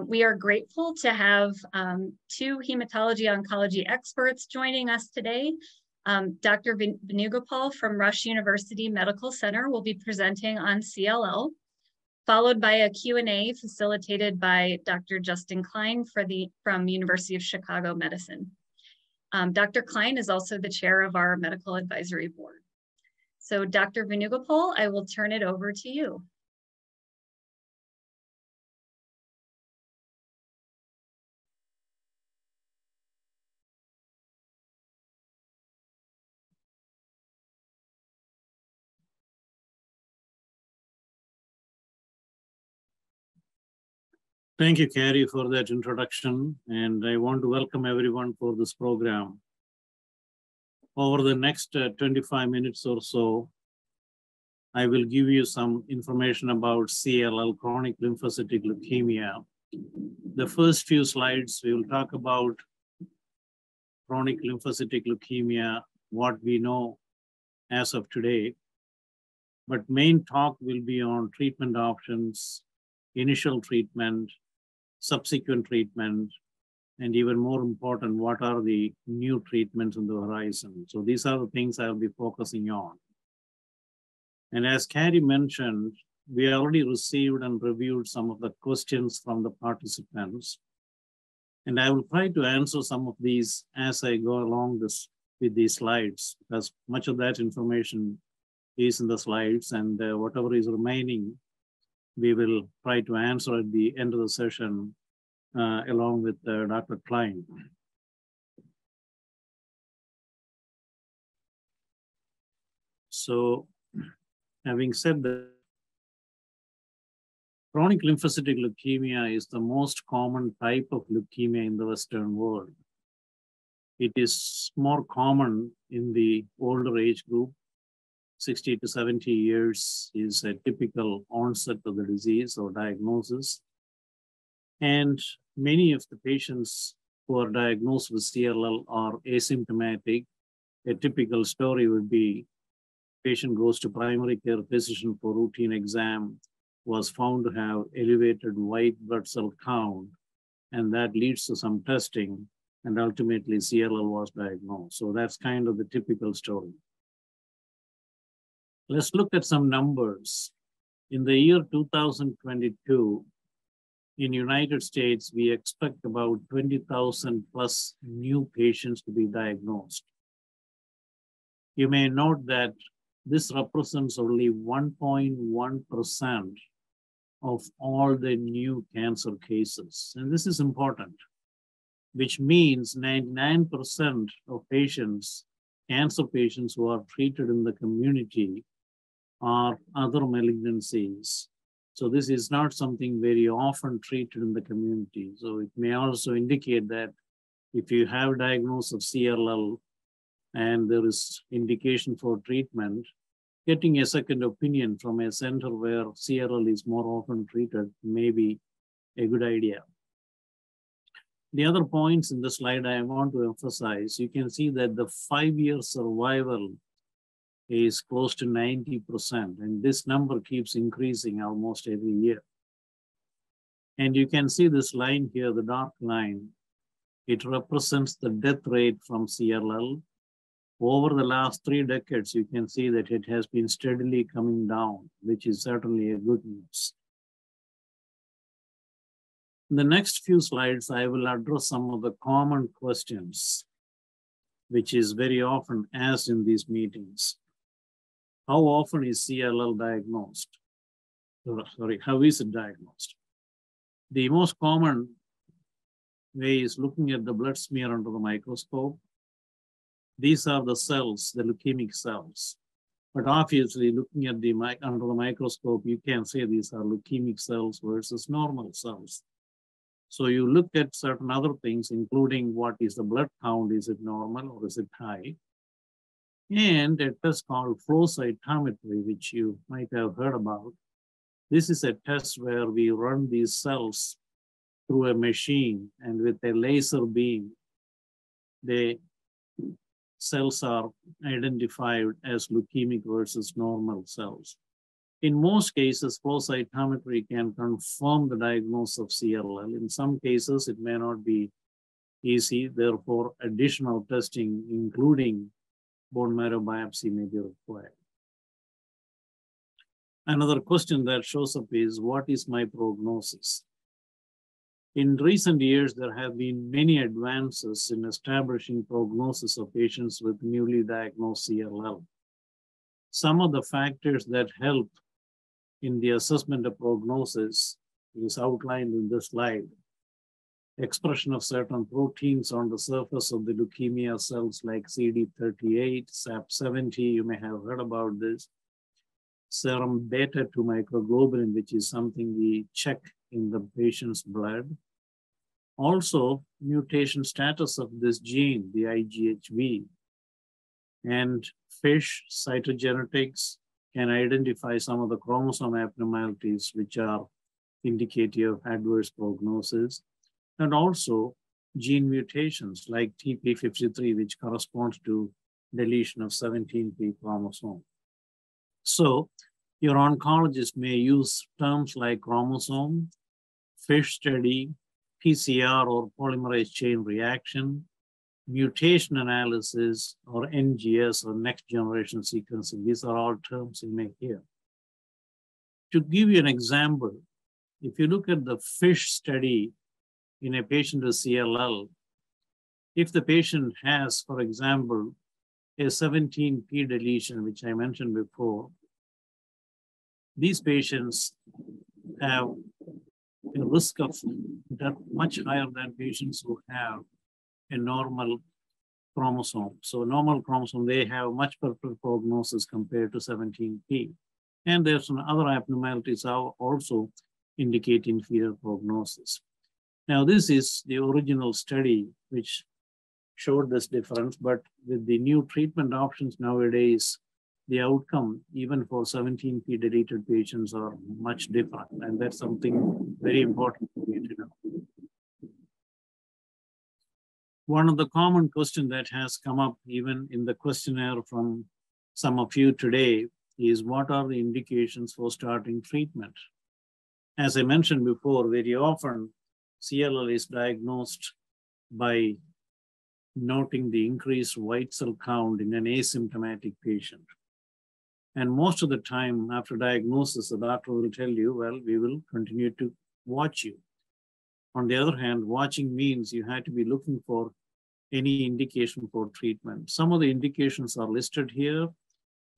We are grateful to have two hematology-oncology experts joining us today. Dr. Venugopal from Rush University Medical Center will be presenting on CLL, followed by a Q&A facilitated by Dr. Justin Klein from University of Chicago Medicine. Dr. Klein is also the chair of our Medical Advisory Board. So Dr. Venugopal, I will turn it over to you. Thank you, Carrie, for that introduction. And I want to welcome everyone for this program. Over the next 25 minutes or so, I will give you some information about CLL, chronic lymphocytic leukemia. The first few slides, we will talk about chronic lymphocytic leukemia, what we know as of today. But main talk will be on treatment options, initial treatment, subsequent treatment, and even more important, what are the new treatments on the horizon? So these are the things I'll be focusing on. And as Carrie mentioned, we already received and reviewed some of the questions from the participants. And I will try to answer some of these as I go along with these slides, because much of that information is in the slides, and whatever is remaining, we will try to answer at the end of the session along with Dr. Klein. So, having said that, chronic lymphocytic leukemia is the most common type of leukemia in the Western world. It is more common in the older age group. 60 to 70 years is a typical onset of the disease or diagnosis. And many of the patients who are diagnosed with CLL are asymptomatic. A typical story would be patient goes to primary care physician for routine exam, was found to have elevated white blood cell count, and that leads to some testing, and ultimately CLL was diagnosed. So that's kind of the typical story. Let's look at some numbers. In the year 2022, in United States, we expect about 20,000 plus new patients to be diagnosed. You may note that this represents only 1.1% of all the new cancer cases. And this is important, which means 99% of patients, cancer patients who are treated in the community, are other malignancies. So this is not something very often treated in the community. So it may also indicate that if you have diagnosis of CLL and there is indication for treatment, getting a second opinion from a center where CLL is more often treated may be a good idea. The other points in the slide I want to emphasize, you can see that the 5-year survival is close to 90%, and this number keeps increasing almost every year. And you can see this line here, the dark line, it represents the death rate from CLL. Over the last 3 decades, you can see that it has been steadily coming down, which is certainly a good news. In the next few slides, I will address some of the common questions, which is very often asked in these meetings. How often is CLL diagnosed? Sorry, how is it diagnosed? The most common way is looking at the blood smear under the microscope. These are the cells, the leukemic cells. But obviously, looking at under the microscope, you can say these are leukemic cells versus normal cells. So you look at certain other things, including what is the blood count, is it normal or is it high? And a test called flow cytometry, which you might have heard about. This is a test where we run these cells through a machine, and with a laser beam, the cells are identified as leukemic versus normal cells. In most cases, flow cytometry can confirm the diagnosis of CLL. In some cases, it may not be easy. Therefore, additional testing, including bone marrow biopsy, may be required. Another question that shows up is, what is my prognosis? In recent years, there have been many advances in establishing prognosis of patients with newly diagnosed CLL. Some of the factors that help in the assessment of prognosis is outlined in this slide. Expression of certain proteins on the surface of the leukemia cells like CD38, SAP70, you may have heard about this. Serum beta-2 microglobulin, which is something we check in the patient's blood. Also, mutation status of this gene, the IGHV. And FISH cytogenetics can identify some of the chromosome abnormalities which are indicative of adverse prognosis. And also gene mutations like TP53, which corresponds to deletion of 17p chromosome. So your oncologist may use terms like chromosome, FISH study, PCR or polymerase chain reaction, mutation analysis, or NGS or next generation sequencing. These are all terms you may hear. To give you an example, if you look at the FISH study in a patient with CLL, if the patient has, for example, a 17p deletion, which I mentioned before, these patients have a risk of death much higher than patients who have a normal chromosome. So normal chromosome, they have much better prognosis compared to 17p. And there's some other abnormalities also indicate inferior prognosis. Now, this is the original study which showed this difference, but with the new treatment options nowadays, the outcome, even for 17p deleted patients, are much different. And that's something very important for you to know. One of the common questions that has come up even in the questionnaire from some of you today is, what are the indications for starting treatment? As I mentioned before, very often CLL is diagnosed by noting the increased white cell count in an asymptomatic patient. And most of the time after diagnosis, the doctor will tell you, well, we will continue to watch you. On the other hand, watching means you have to be looking for any indication for treatment. Some of the indications are listed here.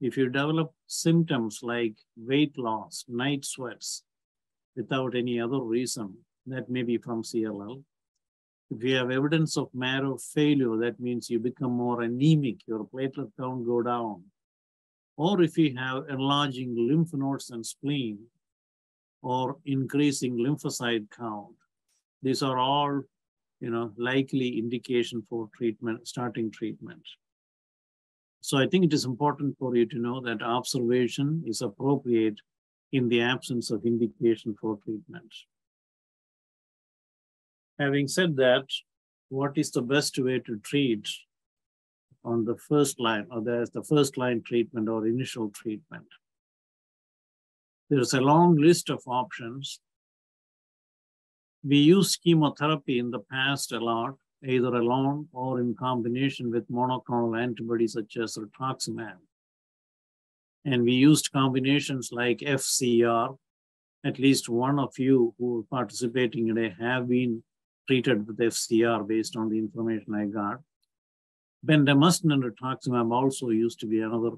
If you develop symptoms like weight loss, night sweats, without any other reason, that may be from CLL. If you have evidence of marrow failure, that means you become more anemic, your platelet count go down. Or if you have enlarging lymph nodes and spleen, or increasing lymphocyte count, these are all likely indication for treatment, starting treatment. So I think it is important for you to know that observation is appropriate in the absence of indication for treatment. Having said that, what is the best way to treat on the first line, or there's the first line treatment or initial treatment? There's a long list of options. We used chemotherapy in the past a lot, either alone or in combination with monoclonal antibodies such as rituximab. And we used combinations like FCR. At least one of you who are participating today have been treated with FCR based on the information I got. Bendamustine and rituximab also used to be another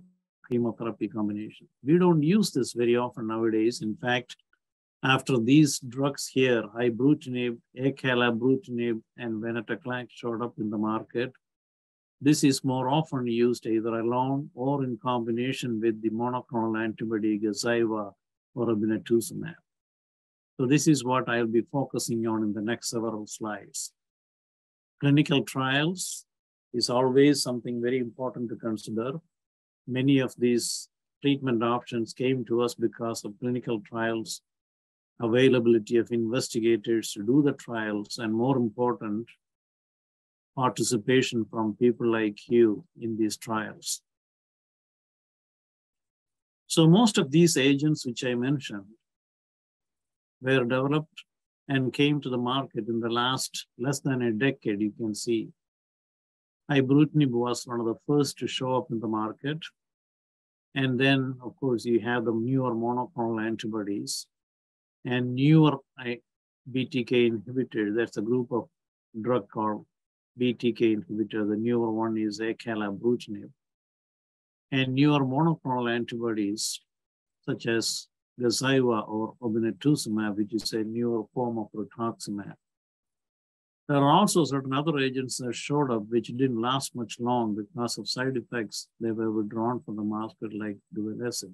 chemotherapy combination. We don't use this very often nowadays. In fact, after these drugs here, ibrutinib, acalabrutinib, and venetoclax showed up in the market, this is more often used either alone or in combination with the monoclonal antibody Gazyva or obinutuzumab. So this is what I'll be focusing on in the next several slides. Clinical trials is always something very important to consider. Many of these treatment options came to us because of clinical trials, availability of investigators to do the trials, and more important, participation from people like you in these trials. So most of these agents which I mentioned were developed and came to the market in the last less than a decade, you can see. Ibrutinib was one of the first to show up in the market. And then, of course, you have the newer monoclonal antibodies and newer BTK inhibitors. That's a group of drug called BTK inhibitor. The newer one is acalabrutinib. And newer monoclonal antibodies, such as Gazyva or obinutuzumab, which is a newer form of rituximab. There are also certain other agents that showed up which didn't last much long because of side effects. They were withdrawn from the market, like duvelisib.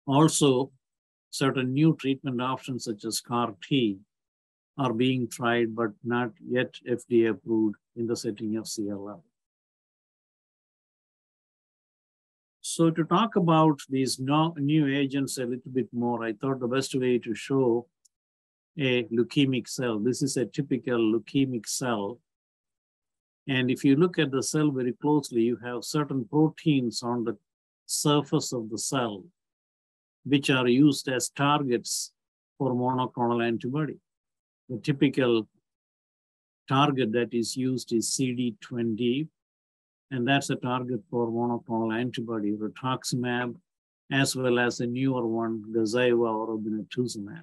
Also, certain new treatment options such as CAR-T are being tried, but not yet FDA approved in the setting of CLL. So to talk about these new agents a little bit more, I thought the best way to show a leukemic cell. This is a typical leukemic cell. And if you look at the cell very closely, you have certain proteins on the surface of the cell, which are used as targets for monoclonal antibody. The typical target that is used is CD20, and that's a target for monoclonal antibody, rituximab, as well as a newer one, Gazyva or obinutuzumab.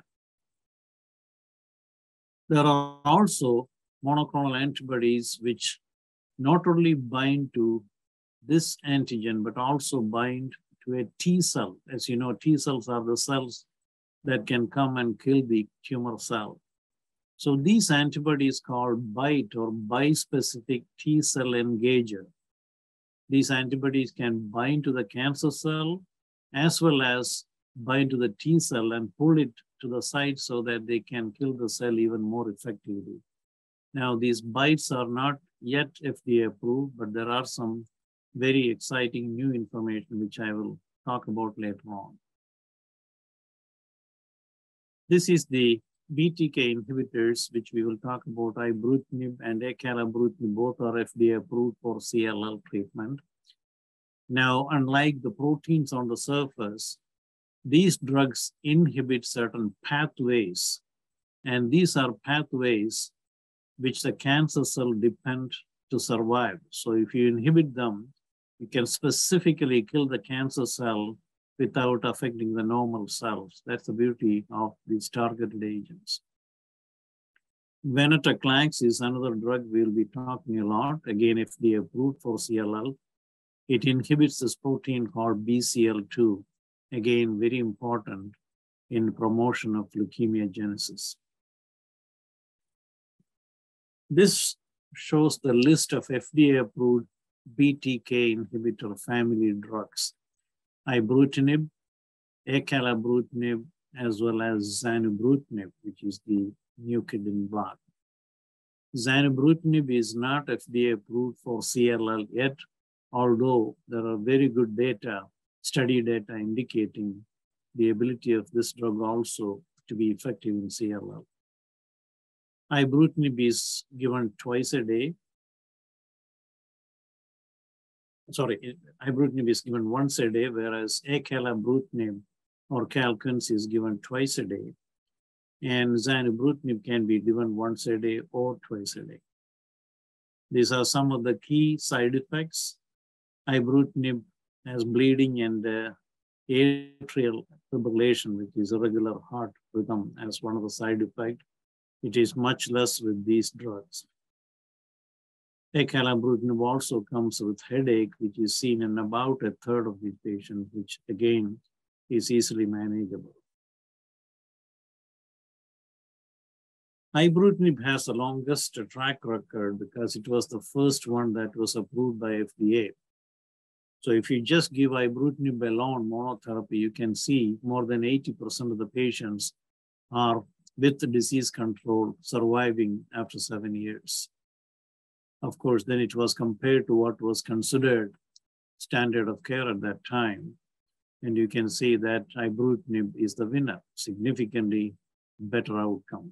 There are also monoclonal antibodies which not only bind to this antigen, but also bind to a T cell. As you know, T cells are the cells that can come and kill the tumor cell. So these antibodies called BiTE or bispecific T cell engager. These antibodies can bind to the cancer cell as well as bind to the T cell and pull it to the site so that they can kill the cell even more effectively. Now, these BiTEs are not yet FDA approved, but there are some very exciting new information which I will talk about later on. This is the BTK inhibitors, which we will talk about. Ibrutinib and acalabrutinib, both are FDA approved for CLL treatment. Now, unlike the proteins on the surface, these drugs inhibit certain pathways, and these are pathways which the cancer cell depend to survive. So if you inhibit them, you can specifically kill the cancer cell without affecting the normal cells. That's the beauty of these targeted agents. Venetoclax is another drug we'll be talking a lot. Again, FDA approved for CLL. It inhibits this protein called BCL2. Again, very important in promotion of leukemia genesis. This shows the list of FDA-approved BTK inhibitor family drugs. Ibrutinib, acalabrutinib, as well as zanubrutinib, which is the new kid in block. Zanubrutinib is not FDA approved for CLL yet, although there are very good data, study data indicating the ability of this drug also to be effective in CLL. Ibrutinib is given twice a day. Sorry, ibrutinib is given once a day, whereas acalabrutinib or Calquence is given twice a day. And zanubrutinib can be given once a day or twice a day. These are some of the key side effects. Ibrutinib has bleeding and atrial fibrillation, which is irregular heart rhythm, as one of the side effects. It is much less with these drugs. Acalabrutinib also comes with headache, which is seen in about a third of these patients, which again is easily manageable. Ibrutinib has the longest track record because it was the first one that was approved by FDA. So if you just give ibrutinib alone monotherapy, you can see more than 80% of the patients are with the disease control surviving after 7 years. Of course, then it was compared to what was considered standard of care at that time. And you can see that ibrutinib is the winner, significantly better outcome.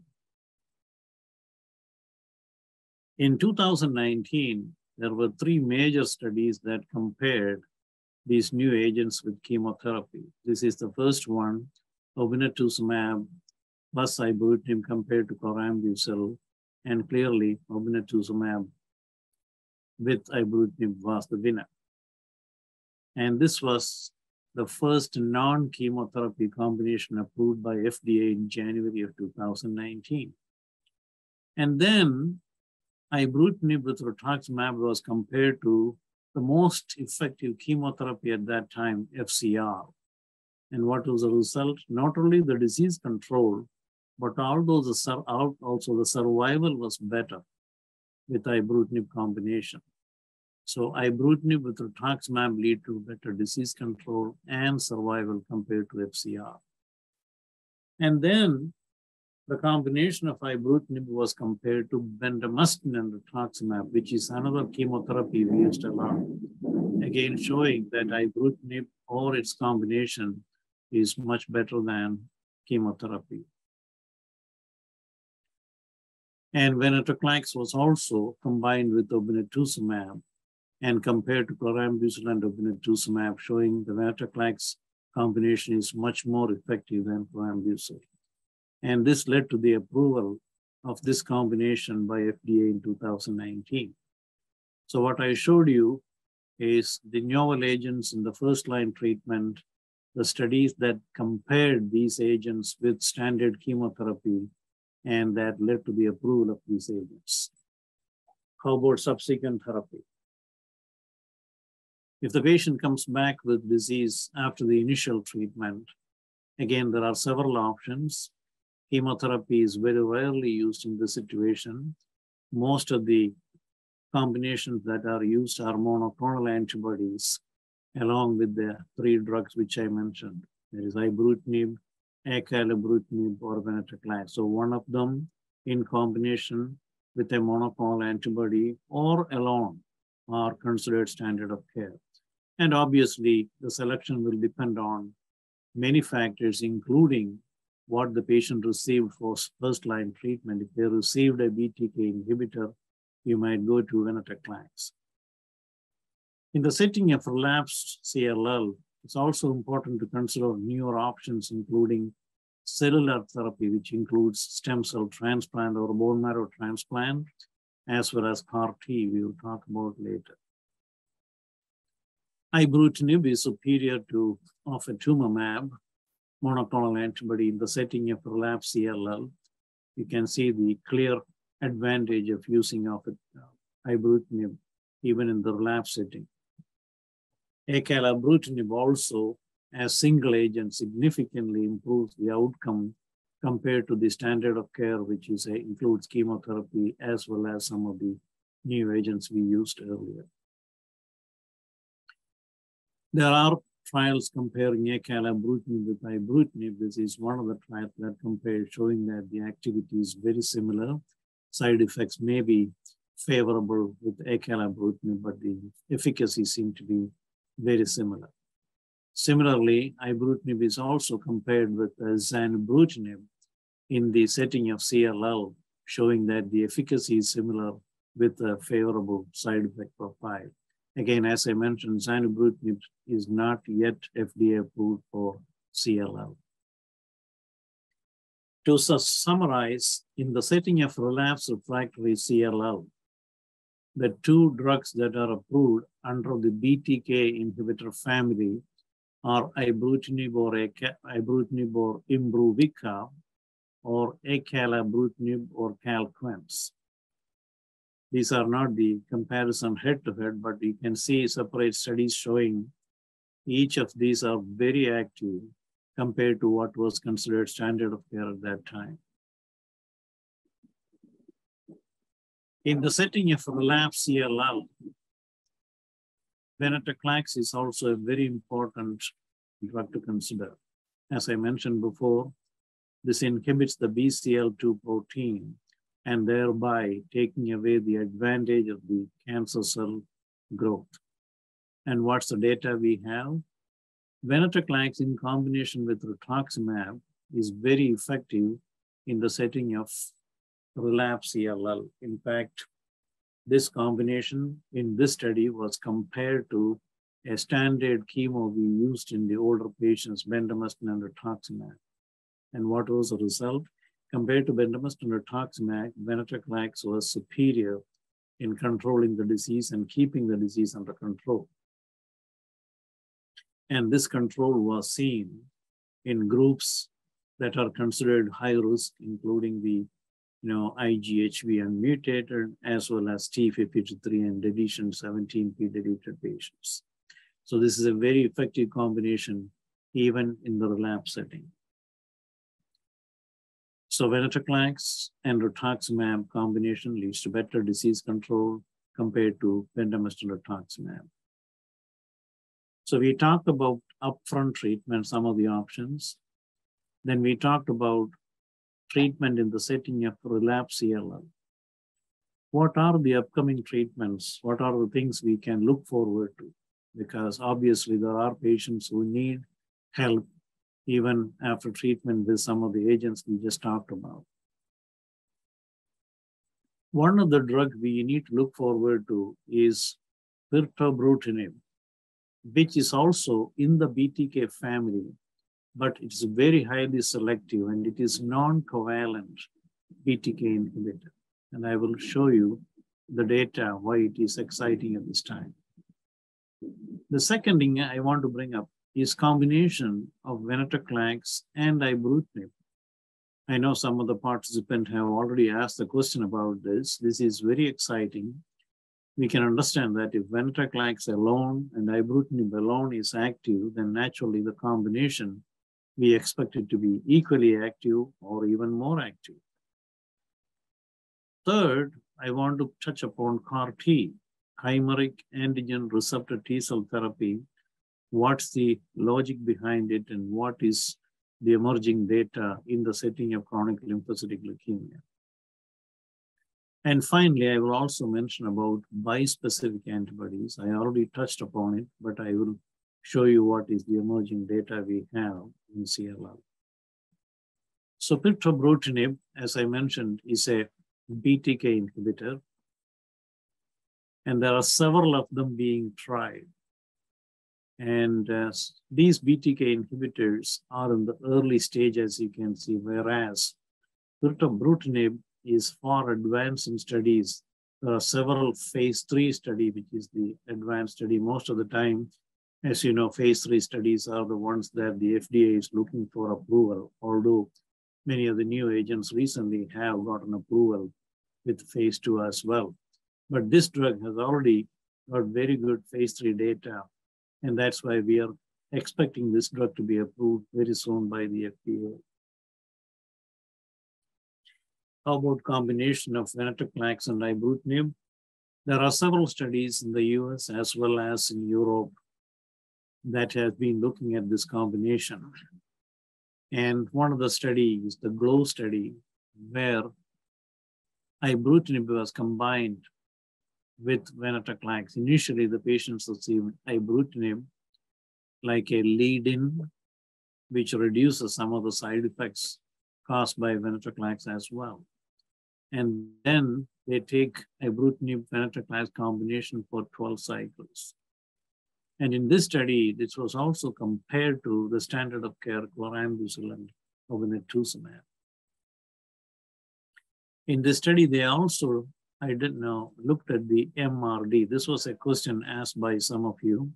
In 2019, there were 3 major studies that compared these new agents with chemotherapy. This is the first one, obinutuzumab plus ibrutinib compared to chlorambucil, and clearly obinutuzumab with ibrutinib was the winner. And this was the first non-chemotherapy combination approved by FDA in January of 2019. And then ibrutinib with rituximab was compared to the most effective chemotherapy at that time, FCR. And what was the result? Not only the disease control, but also the survival was better with ibrutinib combination. So ibrutinib with rituximab lead to better disease control and survival compared to FCR. And then the combination of ibrutinib was compared to bendamustine and rituximab, which is another chemotherapy we used a lot. Again, showing that ibrutinib or its combination is much better than chemotherapy. And venetoclax was also combined with obinutuzumab and compared to chlorambucil and obinutuzumab, showing the venetoclax combination is much more effective than chlorambucil. And this led to the approval of this combination by FDA in 2019. So what I showed you is the novel agents in the first-line treatment, the studies that compared these agents with standard chemotherapy, and that led to the approval of these agents. How about subsequent therapy? If the patient comes back with disease after the initial treatment, again, there are several options. Chemotherapy is very rarely used in this situation. Most of the combinations that are used are monoclonal antibodies, along with the three drugs which I mentioned. There is ibrutinib, acalabrutinib, or venetoclax. So one of them in combination with a monoclonal antibody or alone are considered standard of care. And obviously, the selection will depend on many factors, including what the patient received for first-line treatment. If they received a BTK inhibitor, you might go to venetoclax. In the setting of relapsed CLL, it's also important to consider newer options, including cellular therapy, which includes stem cell transplant or bone marrow transplant, as well as CAR-T, we will talk about later. Ibrutinib is superior to ofatumumab, monoclonal antibody in the setting of relapsed CLL. You can see the clear advantage of using ibrutinib even in the relapse setting. Acalabrutinib also, as single agent, significantly improves the outcome compared to the standard of care, which is includes chemotherapy as well as some of the new agents we used earlier. There are trials comparing acalabrutinib with ibrutinib. This is one of the trials that compared, showing that the activity is very similar. Side effects may be favorable with acalabrutinib, but the efficacy seems to be very similar. Similarly, ibrutinib is also compared with zanubrutinib in the setting of CLL, showing that the efficacy is similar with a favorable side effect profile. Again, as I mentioned, zanubrutinib is not yet FDA approved for CLL. To summarize, in the setting of relapsed refractory CLL, the two drugs that are approved under the BTK inhibitor family are ibrutinib or Imbruvica, or acalabrutinib or Calquence. These are not the comparison head-to-head, but you can see separate studies showing each of these are very active compared to what was considered standard of care at that time. In the setting of relapsed CLL, venetoclax is also a very important drug to consider. As I mentioned before, this inhibits the BCL2 protein and thereby taking away the advantage of the cancer cell growth. And what's the data we have? Venetoclax in combination with rituximab is very effective in the setting of relapsed CLL. In fact, this combination in this study was compared to a standard chemo we used in the older patients, bendamustine and rituximab. And what was the result? Compared to bendamustine and rituximab, venetoclax was superior in controlling the disease and keeping the disease under control. And this control was seen in groups that are considered high risk, including the IGHV unmutated, as well as T53 and deletion 17p deleted patients. So this is a very effective combination, even in the relapse setting. So venetoclax and rituximab combination leads to better disease control compared to bendamustine rituximab. So we talked about upfront treatment, some of the options. Then we talked about treatment in the setting of relapsed CLL. What are the upcoming treatments? What are the things we can look forward to? Because obviously there are patients who need help even after treatment with some of the agents we just talked about. One of the drugs we need to look forward to is pirtobrutinib, which is also in the BTK family, but it's very highly selective and it is non-covalent BTK inhibitor. And I will show you the data, why it is exciting at this time. The second thing I want to bring up is combination of venetoclax and ibrutinib. I know some of the participants have already asked the question about this. This is very exciting. We can understand that if venetoclax alone and ibrutinib alone is active, then naturally the combination, we expect it to be equally active or even more active. Third, I want to touch upon CAR-T, chimeric antigen receptor T-cell therapy. What's the logic behind it and what is the emerging data in the setting of chronic lymphocytic leukemia? And finally, I will also mention about bispecific antibodies. I already touched upon it, but I will show you what is the emerging data we have in CLL. So pirtobrutinib, as I mentioned, is a BTK inhibitor, and there are several of them being tried. And these BTK inhibitors are in the early stage, as you can see, whereas pirtobrutinib is far advanced in studies. There are several phase 3 studies, which is the advanced study. Most of the time, as you know, phase 3 studies are the ones that the FDA is looking for approval, although many of the new agents recently have gotten approval with phase 2 as well. But this drug has already got very good phase 3 data, and that's why we are expecting this drug to be approved very soon by the FDA. How about combination of venetoclax and ibrutinib? There are several studies in the US as well as in Europe that have been looking at this combination. And one of the studies is the GLOW study, where ibrutinib was combined with venetoclax. Initially, the patients received ibrutinib like a lead-in, which reduces some of the side effects caused by venetoclax as well. And then they take ibrutinib venetoclax combination for 12 cycles. And in this study, this was also compared to the standard of care chlorambucil or venetoclax. In this study, they also, looked at the MRD. This was a question asked by some of you.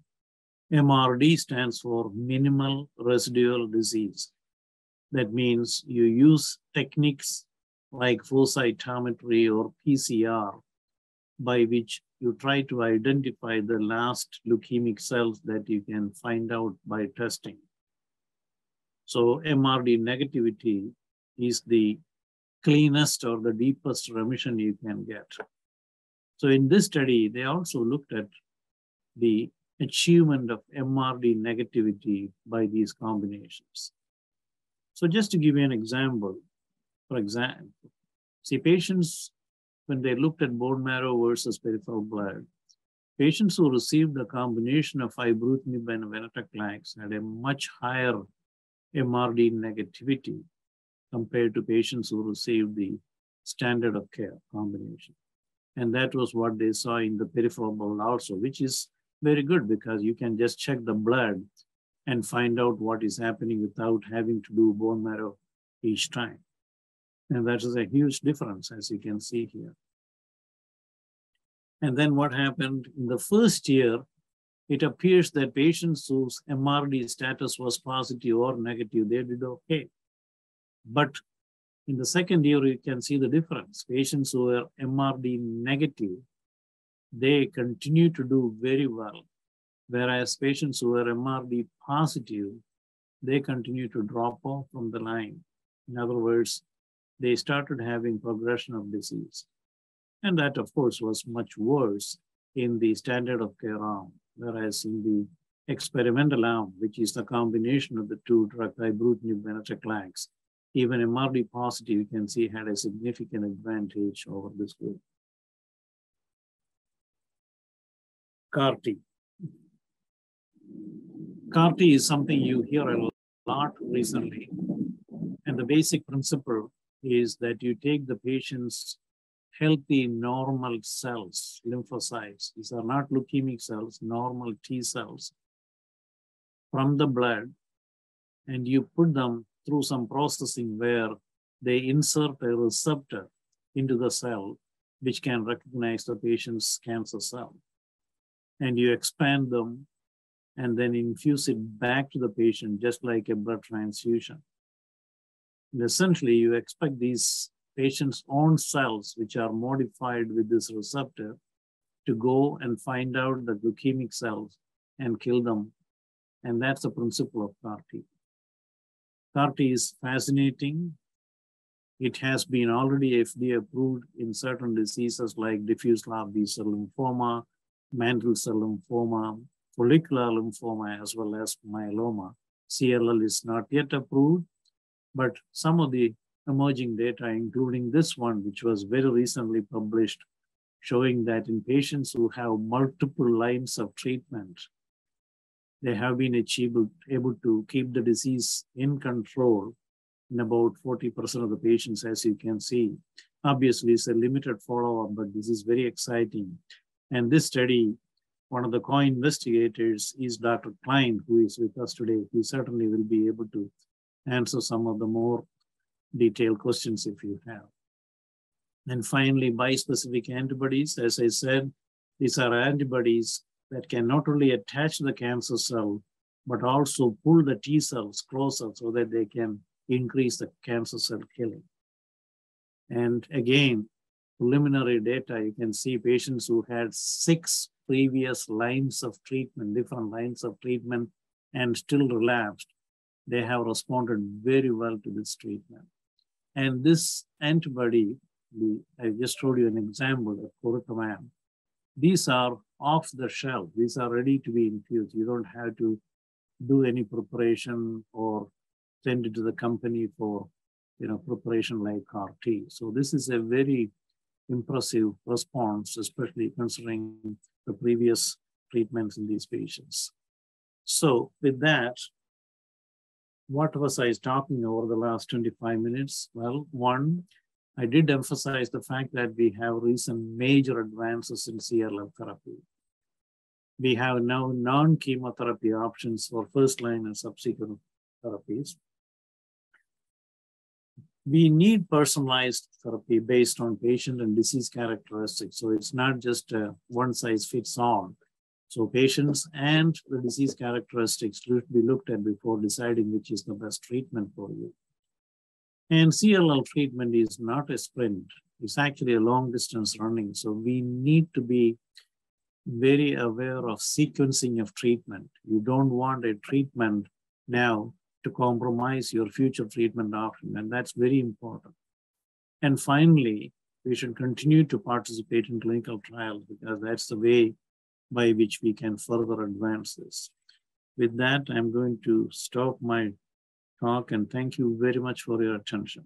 MRD stands for minimal residual disease. That means you use techniques like flow cytometry or PCR, by which you try to identify the last leukemic cells that you can find out by testing. So MRD negativity is the cleanest or the deepest remission you can get. So in this study, they also looked at the achievement of MRD negativity by these combinations. So just to give you an example, for example, see patients, when they looked at bone marrow versus peripheral blood, patients who received the combination of ibrutinib and venetoclax had a much higher MRD negativity compared to patients who received the standard of care combination. And that was what they saw in the peripheral blood also, which is very good because you can just check the blood and find out what is happening without having to do bone marrow each time. And that is a huge difference, as you can see here. And then what happened in the first year, it appears that patients whose MRD status was positive or negative, they did okay. But in the second year, you can see the difference. Patients who were MRD negative, they continue to do very well. Whereas patients who were MRD positive, they continue to drop off from the line. In other words, they started having progression of disease. And that, of course, was much worse in the standard of care arm, whereas in the experimental arm, which is the combination of the two drug, ibrutinib, venetoclax, even MRD positive, you can see, had a significant advantage over this group. CAR-T. CAR-T is something you hear a lot recently. And the basic principle is that you take the patient's healthy normal cells, lymphocytes. These are not leukemic cells, normal T cells from the blood, and you put them through some processing where they insert a receptor into the cell, which can recognize the patient's cancer cell. And you expand them and then infuse it back to the patient, just like a blood transfusion. And essentially, you expect these patient's own cells, which are modified with this receptor, to go and find out the leukemic cells and kill them. And that's the principle of CAR-T. CAR-T is fascinating. It has been already FDA-approved in certain diseases like diffuse large B-cell lymphoma, mantle cell lymphoma, follicular lymphoma, as well as myeloma. CLL is not yet approved, but some of the emerging data, including this one, which was very recently published, showing that in patients who have multiple lines of treatment, they have been able to keep the disease in control in about 40% of the patients, as you can see. Obviously, it's a limited follow-up, but this is very exciting. And this study, one of the co-investigators is Dr. Klein, who is with us today. He certainly will be able to answer some of the more detailed questions if you have. And finally, bispecific antibodies. As I said, these are antibodies that can not only attach the cancer cell, but also pull the T cells closer so that they can increase the cancer cell killing. And again, preliminary data, you can see patients who had 6 previous lines of treatment, different lines of treatment, and still relapsed, they have responded very well to this treatment. And this antibody, I just showed you an example of Corutamab. These are off the shelf. These are ready to be infused. You don't have to do any preparation or send it to the company for preparation like CAR-T. So this is a very impressive response, especially considering the previous treatments in these patients. So with that, what was I talking over the last 25 minutes? Well, one, I did emphasize the fact that we have recent major advances in CLL therapy. We have now non-chemotherapy options for first-line and subsequent therapies. We need personalized therapy based on patient and disease characteristics. So it's not just a one-size-fits-all. So patients and the disease characteristics should be looked at before deciding which is the best treatment for you. And CLL treatment is not a sprint. It's actually a long distance running. So we need to be very aware of sequencing of treatment. You don't want a treatment now to compromise your future treatment option, and that's very important. And finally, we should continue to participate in clinical trials because that's the way by which we can further advance this. With that, I'm going to stop my talk and thank you very much for your attention.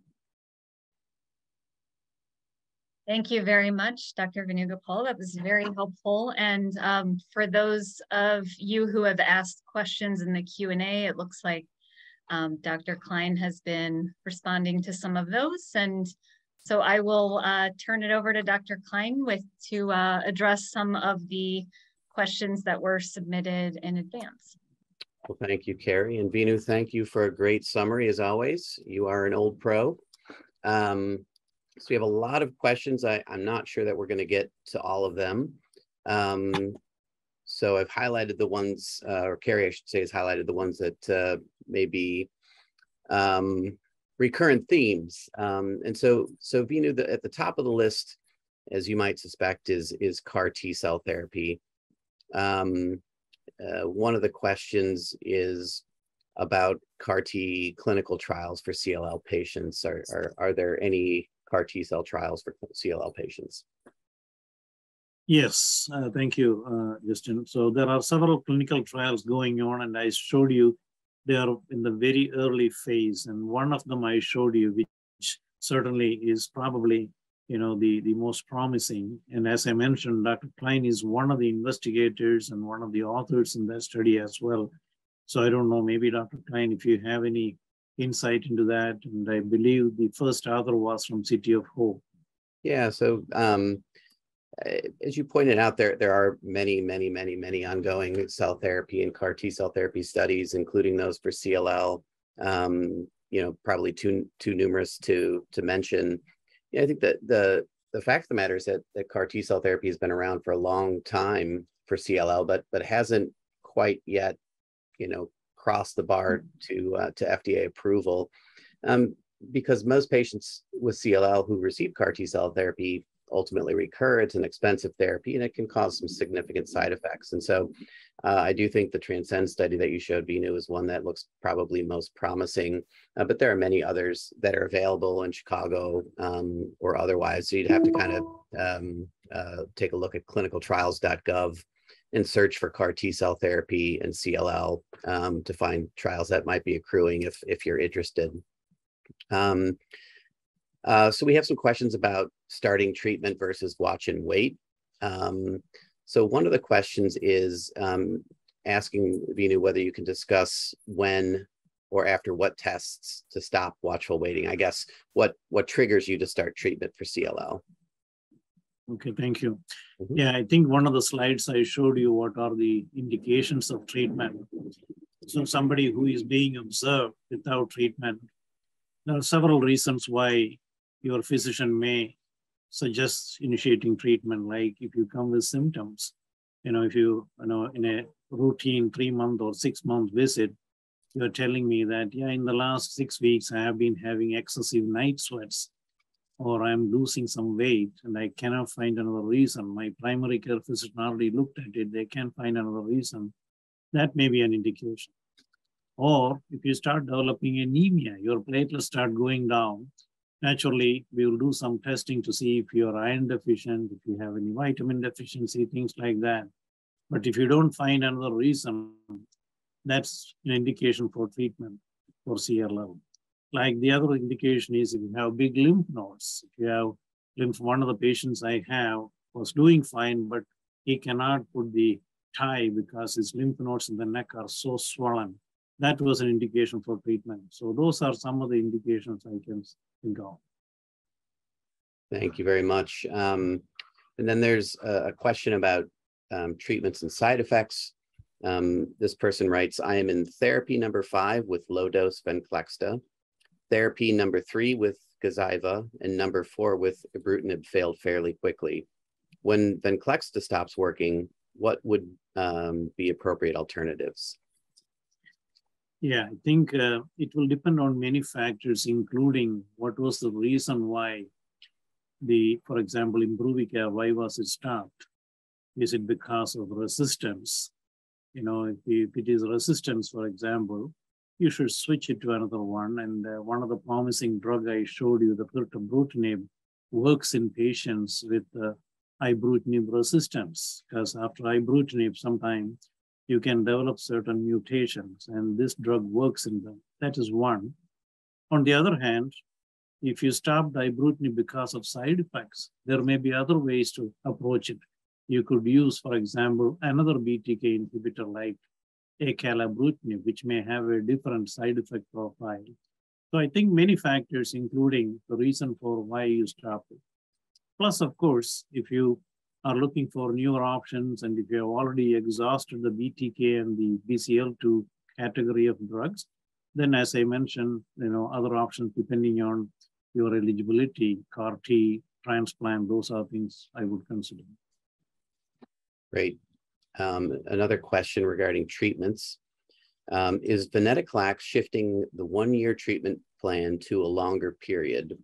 Thank you very much, Dr. Venugopal. That was very helpful. And for those of you who have asked questions in the Q&A, it looks like Dr. Klein has been responding to some of those. And so I will turn it over to Dr. Klein to address some of the questions that were submitted in advance. Well, thank you, Carrie. And Venu, thank you for a great summary as always. You are an old pro. So we have a lot of questions. I'm not sure that we're going to get to all of them. So I've highlighted the ones, or Carrie, I should say, has highlighted the ones that may be recurrent themes. And so Venu, at the top of the list, as you might suspect, is CAR T-cell therapy. One of the questions is about CAR T clinical trials for CLL patients. Are there any CAR T-cell trials for CLL patients? Yes, thank you, Justin. So there are several clinical trials going on, and I showed you they are in the very early phase. And one of them I showed you, which certainly is probably the most promising. And as I mentioned, Dr. Klein is one of the investigators and one of the authors in that study as well. So I don't know, maybe Dr. Klein, if you have any insight into that. And I believe the first author was from City of Hope. Yeah, so as you pointed out, there are many ongoing cell therapy and CAR T-cell therapy studies, including those for CLL, probably too numerous to mention. Yeah, I think that the fact of the matter is that CAR T-cell therapy has been around for a long time for CLL, but hasn't quite yet, crossed the bar to FDA approval, because most patients with CLL who receive CAR T-cell therapy ultimately recur. It's an expensive therapy and it can cause some significant side effects. And so I do think the Transcend study that you showed, Venu, is one that looks probably most promising, but there are many others that are available in Chicago or otherwise. So you'd have to kind of take a look at clinicaltrials.gov and search for CAR T-cell therapy and CLL to find trials that might be accruing if you're interested. So we have some questions about starting treatment versus watch and wait. So one of the questions is asking Venu whether you can discuss when or after what tests to stop watchful waiting. I guess what triggers you to start treatment for CLL? Okay, thank you. Yeah, I think one of the slides I showed you what are the indications of treatment. So somebody who is being observed without treatment, there are several reasons why your physician may suggest initiating treatment. Like if you come with symptoms, if you, in a routine 3-month or 6-month visit, you're telling me that, yeah, in the last 6 weeks, I have been having excessive night sweats, or I'm losing some weight and I cannot find another reason. My primary care physician already looked at it. They can't find another reason. That may be an indication. Or if you start developing anemia, your platelets start going down. Naturally, we will do some testing to see if you're iron deficient, if you have any vitamin deficiency, things like that. But if you don't find another reason, that's an indication for treatment for CLL. Like the other indication is if you have big lymph nodes. If you have one of the patients I have was doing fine, but he cannot put the tie because his lymph nodes in the neck are so swollen. That was an indication for treatment. So those are some of the indications I can think of. Thank you very much. And then there's a question about treatments and side effects. This person writes, I am in therapy number 5 with low-dose Venclexta, therapy number 3 with Gazyva, and number 4 with ibrutinib failed fairly quickly. When Venclexta stops working, what would be appropriate alternatives? Yeah, I think it will depend on many factors, including what was the reason why for example, Imbruvica, why was it stopped? Is it because of resistance? If it is resistance, for example, you should switch it to another one. And one of the promising drug I showed you, the pirtobrutinib, works in patients with ibrutinib resistance, because after ibrutinib, sometimes you can develop certain mutations, and this drug works in them. That is one. On the other hand, if you stop ibrutinib because of side effects, there may be other ways to approach it. You could use, for example, another BTK inhibitor like acalabrutinib, which may have a different side effect profile. So I think many factors, including the reason for why you stop it. Plus, of course, if you are looking for newer options, and if you have already exhausted the BTK and the BCL2 category of drugs, then as I mentioned, other options depending on your eligibility, CAR T, transplant, those are things I would consider. Great. Another question regarding treatments. Is Venetoclax shifting the 1-year treatment plan to a longer period?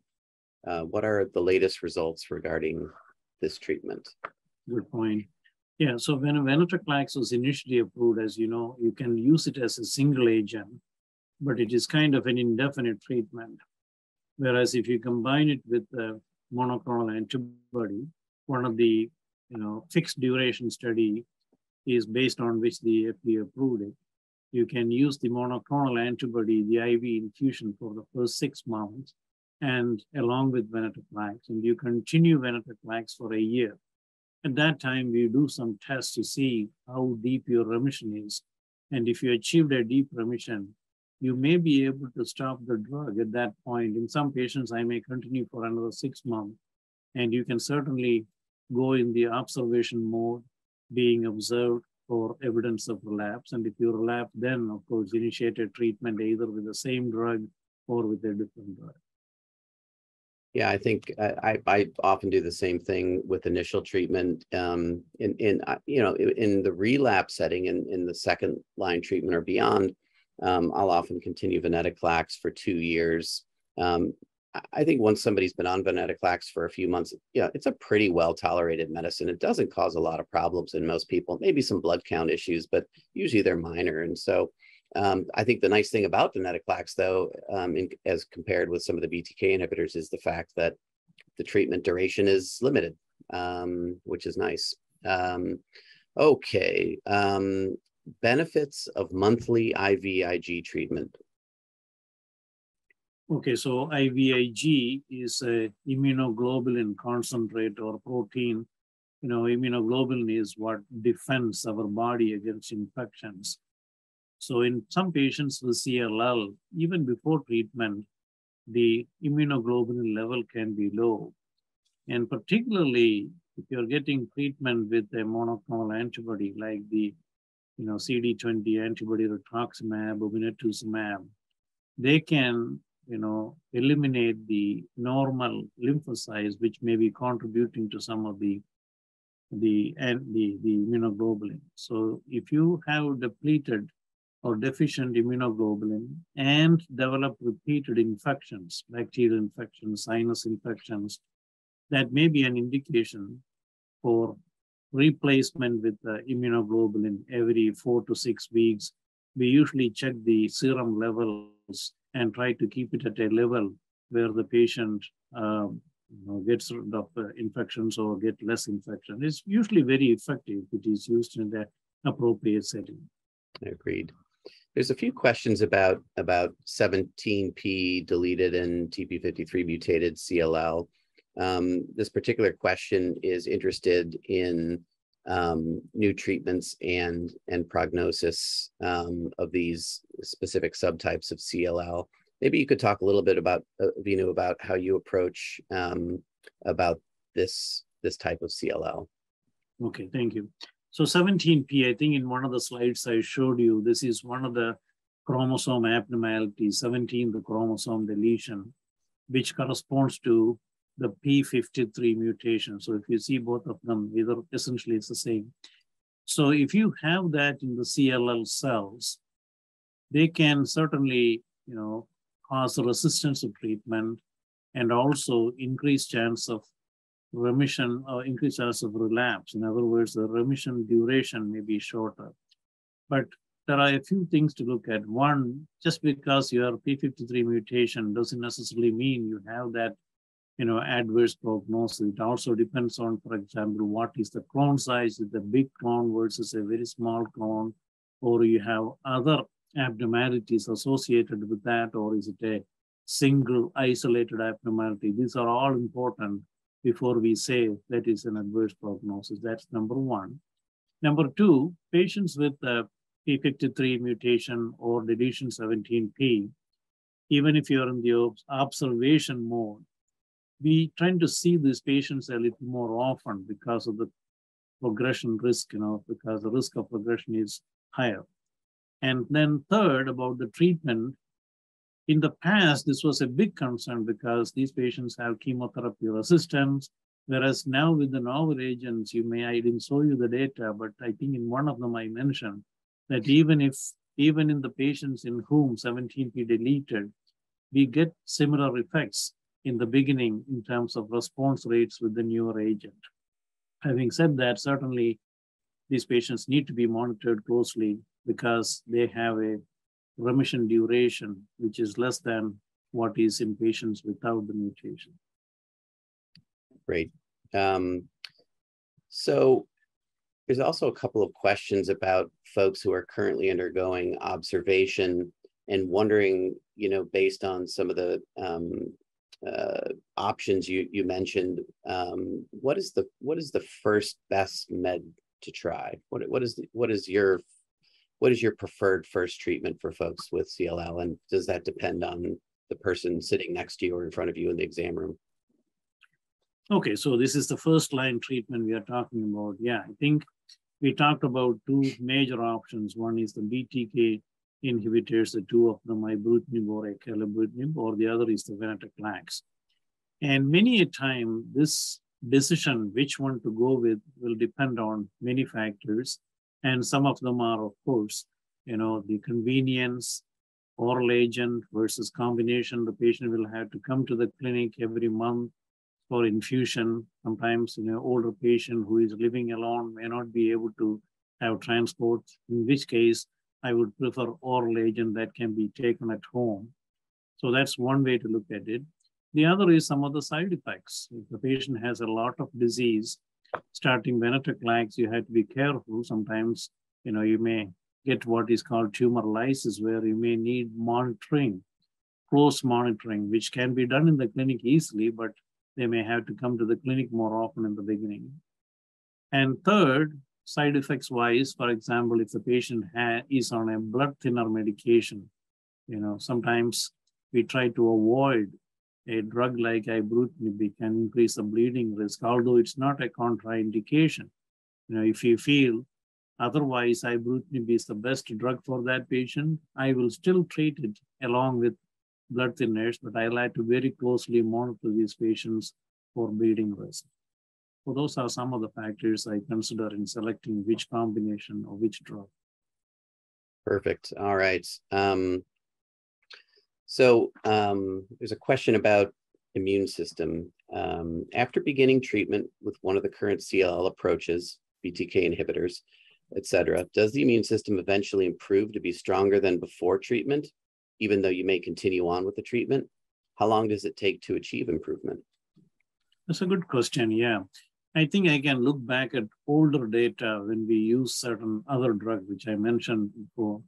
What are the latest results regarding this treatment? Good point. Yeah, so when Venetoclax was initially approved, as you know, you can use it as a single agent, but it is kind of an indefinite treatment. Whereas if you combine it with a monoclonal antibody, one of the fixed duration study is based on which the FDA approved it. You can use the monoclonal antibody, the IV infusion for the first 6 months, and along with Venetoclax, and you continue Venetoclax for a year. At that time, we do some tests to see how deep your remission is. And if you achieved a deep remission, you may be able to stop the drug at that point. In some patients, I may continue for another 6 months. And you can certainly go in the observation mode, being observed for evidence of relapse. And if you relapse, then of course, initiate a treatment either with the same drug or with a different drug. Yeah, I think I often do the same thing with initial treatment. In the relapse setting, in the second line treatment or beyond, I'll often continue Venetoclax for 2 years. I think once somebody's been on Venetoclax for a few months, it's a pretty well tolerated medicine. It doesn't cause a lot of problems in most people, maybe some blood count issues, but usually they're minor. And so I think the nice thing about Venetoclax, though, as compared with some of the BTK inhibitors, is the fact that the treatment duration is limited, which is nice. Okay. Benefits of monthly IVIG treatment. Okay, so IVIG is a immunoglobulin concentrate or protein. Immunoglobulin is what defends our body against infections. So in some patients with CLL, even before treatment, the immunoglobulin level can be low. And particularly if you're getting treatment with a monoclonal antibody like the CD20 antibody rituximab or Venetoclax+Rituximab, they can eliminate the normal lymphocytes, which may be contributing to some of the immunoglobulin. So if you have depleted or deficient immunoglobulin and develop repeated infections, bacterial infections, sinus infections, that may be an indication for replacement with immunoglobulin every 4 to 6 weeks. We usually check the serum levels and try to keep it at a level where the patient gets rid of infections or get less infection. It's usually very effective if it is used in the appropriate setting. Agreed. There's a few questions about 17p deleted and TP53 mutated CLL. This particular question is interested in new treatments and prognosis of these specific subtypes of CLL. Maybe you could talk a little bit about, Venu, about how you approach about this type of CLL. Okay, thank you. So 17p, I think in one of the slides I showed you, this is one of the chromosome abnormalities, 17, the chromosome deletion, which corresponds to the P53 mutation. So if you see both of them, either essentially it's the same. So if you have that in the CLL cells, they can certainly, cause resistance to treatment and also increased chance of remission or increased chance of relapse. In other words, the remission duration may be shorter. But there are a few things to look at. One, just because you have P53 mutation doesn't necessarily mean you have that adverse prognosis. It also depends on, for example, what is the clone size? Is it a big clone versus a very small clone? Or you have other abnormalities associated with that, or is it a single isolated abnormality? These are all important before we say that is an adverse prognosis. That's number one. Number two, patients with P53 mutation or deletion 17p, even if you're in the observation mode, we tend to see these patients a little more often because of the progression risk, because the risk of progression is higher. And then third, about the treatment. In the past, this was a big concern because these patients have chemotherapy resistance, whereas now with the novel agents, I didn't show you the data, but I think in one of them I mentioned that even in the patients in whom 17p deleted, we get similar effects in the beginning in terms of response rates with the newer agent. Having said that, certainly these patients need to be monitored closely because they have a remission duration, which is less than what is in patients without the mutation. Great. So there's also a couple of questions about folks who are currently undergoing observation and wondering, based on some of the options you mentioned, what is the first best med to try? What is your preferred first treatment for folks with CLL, and does that depend on the person sitting next to you or in front of you in the exam room? Okay, so this is the first line treatment we are talking about. Yeah, I think we talked about two major options. One is the BTK inhibitors, the two of them, ibrutinib or acalabrutinib, or the other is the venetoclax. And many a time, this decision, which one to go with, will depend on many factors. And some of them are, of course, the convenience, oral agent versus combination. The patient will have to come to the clinic every month for infusion. Sometimes, older patient who is living alone may not be able to have transport, in which case I would prefer oral agent that can be taken at home. So that's one way to look at it. The other is some of the side effects. If the patient has a lot of disease, starting venetoclax, you have to be careful. Sometimes, you may get what is called tumor lysis, where you may need monitoring, close monitoring, which can be done in the clinic easily, but they may have to come to the clinic more often in the beginning. And third, side effects wise, for example, if the patient is on a blood thinner medication, sometimes we try to avoid a drug like ibrutinib. It can increase the bleeding risk, although it's not a contraindication. If you feel otherwise ibrutinib is the best drug for that patient, I will still treat it along with blood thinners, but I like to very closely monitor these patients for bleeding risk. So those are some of the factors I consider in selecting which combination or which drug. Perfect. All right. So there's a question about immune system. After beginning treatment with one of the current CLL approaches, BTK inhibitors, et cetera, does the immune system eventually improve to be stronger than before treatment, even though you may continue on with the treatment? How long does it take to achieve improvement? That's a good question, yeah. I think I can look back at older data when we use certain other drug, which I mentioned before,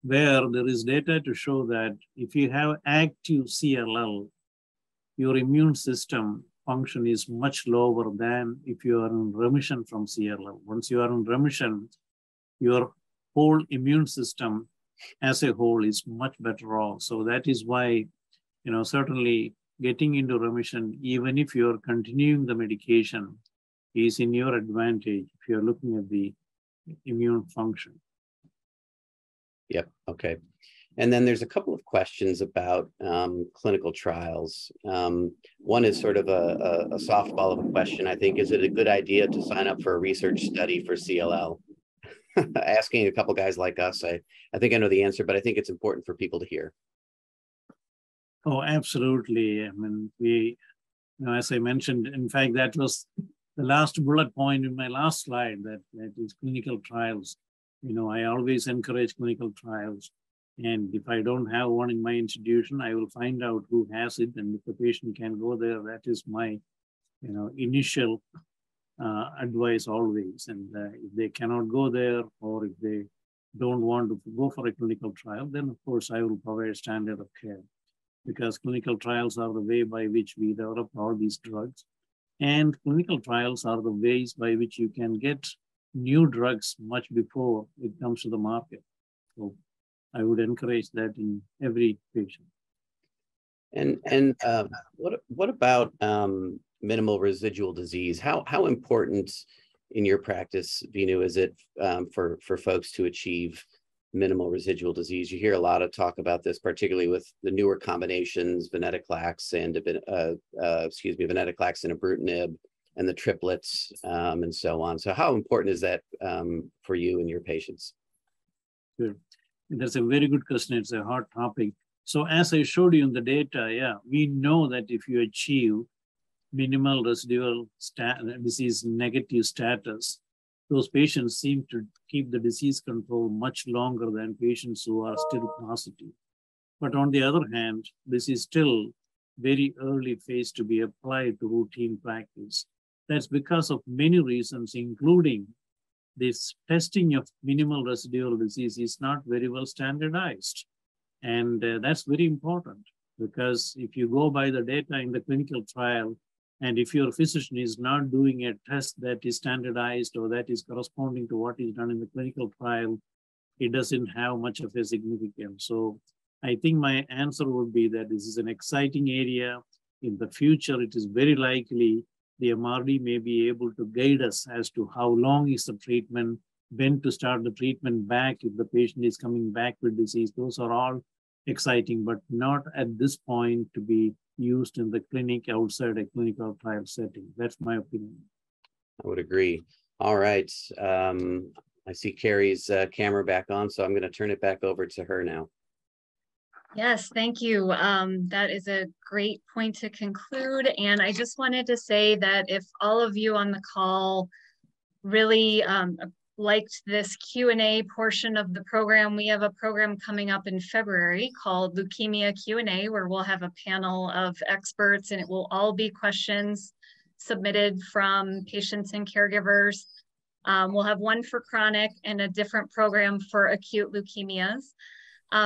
where there is data to show that if you have active CLL, your immune system function is much lower than if you are in remission from CLL. Once you are in remission, your whole immune system as a whole is much better off. So that is why, certainly getting into remission, even if you're continuing the medication, is in your advantage if you're looking at the immune function. Yep, okay. And then there's a couple of questions about clinical trials. One is sort of a softball of a question, I think. Is it a good idea to sign up for a research study for CLL? Asking a couple guys like us, I think I know the answer, but I think it's important for people to hear. Oh, absolutely. I mean, as I mentioned, in fact, that was the last bullet point in my last slide, that is clinical trials. I always encourage clinical trials. And if I don't have one in my institution, I will find out who has it. And if the patient can go there, that is my, initial advice always. And if they cannot go there, or if they don't want to go for a clinical trial, then of course I will provide standard of care, because clinical trials are the way by which we develop all these drugs. And clinical trials are the ways by which you can get new drugs much before it comes to the market. So I would encourage that in every patient. And what about minimal residual disease? How important in your practice, Venu, is it for folks to achieve minimal residual disease? You hear a lot of talk about this, particularly with the newer combinations, Venetoclax and ibrutinib, and the triplets, and so on. So how important is that for you and your patients? Good. That's a very good question. It's a hot topic. So as I showed you in the data, yeah, we know that if you achieve minimal residual disease negative status, those patients seem to keep the disease control much longer than patients who are still positive. But on the other hand, this is still very early phase to be applied to routine practice. That's because of many reasons, including this testing of minimal residual disease is not very well standardized. And that's very important, because if you go by the data in the clinical trial, and if your physician is not doing a test that is standardized or that is corresponding to what is done in the clinical trial, it doesn't have much of a significance. So I think my answer would be that this is an exciting area. In the future, it is very likely the MRD may be able to guide us as to how long is the treatment, when to start the treatment back if the patient is coming back with disease. Those are all exciting, but not at this point to be used in the clinic outside a clinical trial setting. That's my opinion. I would agree. All right. I see Carrie's camera back on, so I'm going to turn it back over to her now. Yes, thank you. That is a great point to conclude. And I just wanted to say that if all of you on the call really liked this Q&A portion of the program, we have a program coming up in February called Leukemia Q&A, where we'll have a panel of experts, and it will all be questions submitted from patients and caregivers. We'll have one for chronic and a different program for acute leukemias.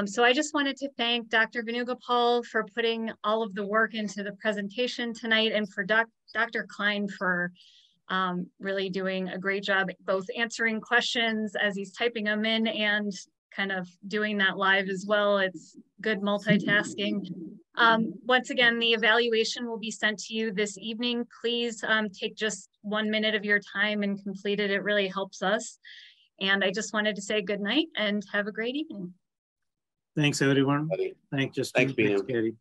So I just wanted to thank Dr. Venugopal for putting all of the work into the presentation tonight, and for Dr. Klein for really doing a great job, both answering questions as he's typing them in and kind of doing that live as well. It's good multitasking. Once again, the evaluation will be sent to you this evening. Please take just 1 minute of your time and complete it. It really helps us. And I just wanted to say good night and have a great evening. Thanks, everyone. Thanks, Justin. Thanks, Binu. Thanks, Gary.